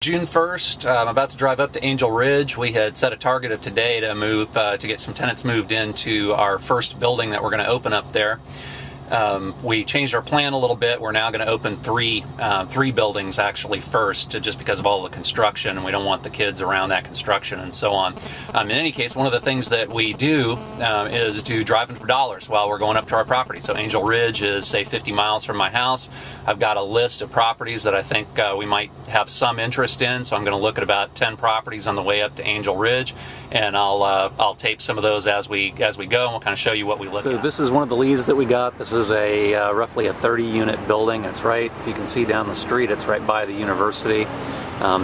June 1st, I'm about to drive up to Angel Ridge. We had set a target of today to move, to get some tenants moved into our first building that we're going to open up there. We changed our plan a little bit. We're now going to open three buildings actually first, just because of all the construction, and we don't want the kids around that construction and so on. In any case, one of the things that we do is do driving for dollars while we're going up to our property. So Angel Ridge is, say, 50 miles from my house. I've got a list of properties that I think we might have some interest in, so I'm going to look at about 10 properties on the way up to Angel Ridge, and I'll tape some of those as we go, and we'll kind of show you what we look at. So this is one of the leads that we got. This is a roughly a 30-unit building. It's right, if you can see down the street, it's right by the university.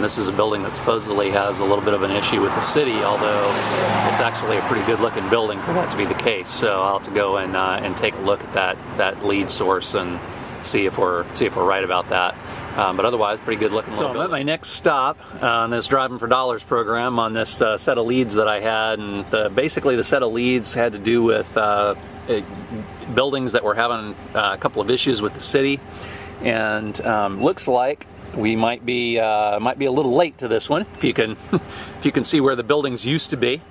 This is a building that supposedly has a little bit of an issue with the city, although it's actually a pretty good-looking building for that to be the case. So I'll have to go and take a look at that lead source and see if we're right about that. But otherwise, pretty good looking. So I'm at my next stop on this Driving for Dollars program on this set of leads that I had, and basically the set of leads had to do with buildings that were having a couple of issues with the city, and looks like we might be a little late to this one. If you can see where the buildings used to be.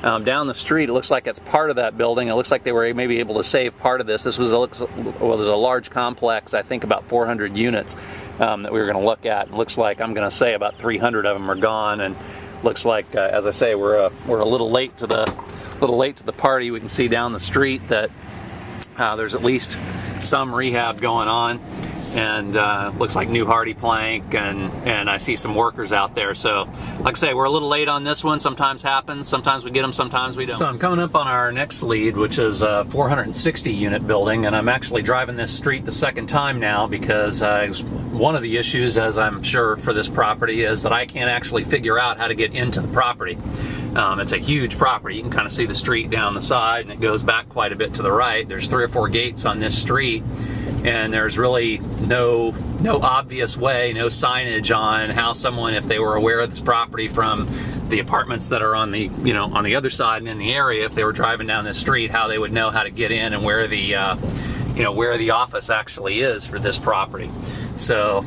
Down the street, it looks like it's part of that building. It looks like they were maybe able to save part of this. This was there's a large complex, I think about 400 units that we were going to look at. It looks like, I'm going to say, about 300 of them are gone, and looks like, as I say, we're a little late to the party. We can see down the street that there's at least some rehab going on, and looks like new hardy plank, and I see some workers out there. So like I say, we're a little late on this one. Sometimes happens, sometimes we get them, sometimes we don't. So I'm coming up on our next lead, which is a 460 unit building, and I'm actually driving this street the second time now because one of the issues, as I'm sure, for this property is that I can't actually figure out how to get into the property. It's a huge property. You can kind of see the street down the side, and it goes back quite a bit to the right. There's 3 or 4 gates on this street, and there's really no obvious way, no signage on how someone, if they were aware of this property from the apartments that are on the on the other side and in the area, if they were driving down this street, how they would know how to get in and where the where the office actually is for this property. So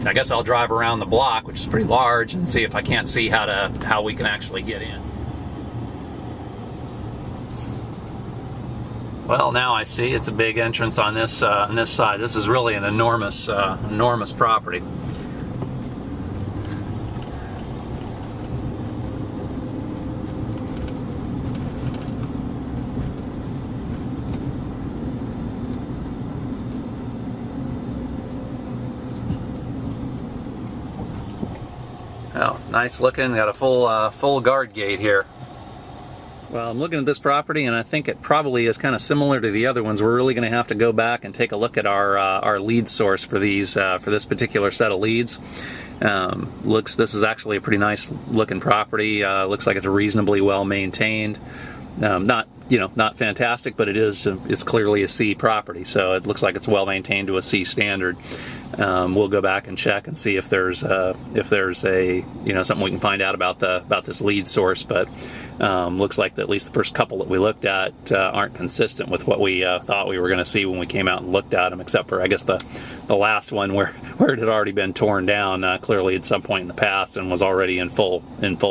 I guess I'll drive around the block, which is pretty large, and see if I can't see how we can actually get in. Well, now I see it's a big entrance on this side. This is really an enormous property. Oh, nice looking. Got a full guard gate here. Well, I'm looking at this property, and I think it probably is kind of similar to the other ones. We're really going to have to go back and take a look at our lead source for these for this particular set of leads. This is actually a pretty nice looking property. Looks like it's reasonably well maintained. Not fantastic, but it's clearly a C property, so it looks like it's well maintained to a C standard. We'll go back and check and see if there's a something we can find out about this lead source, but looks like at least the first couple that we looked at aren't consistent with what we thought we were going to see when we came out and looked at them, except for, I guess, the last one where it had already been torn down clearly at some point in the past and was already in full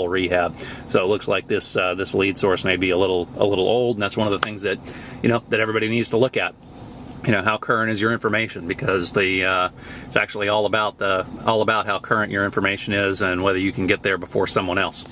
rehab. So it looks like this lead source may be a little old, and that's one of the things that that everybody needs to look at. How current is your information, because it's actually all about how current your information is and whether you can get there before someone else.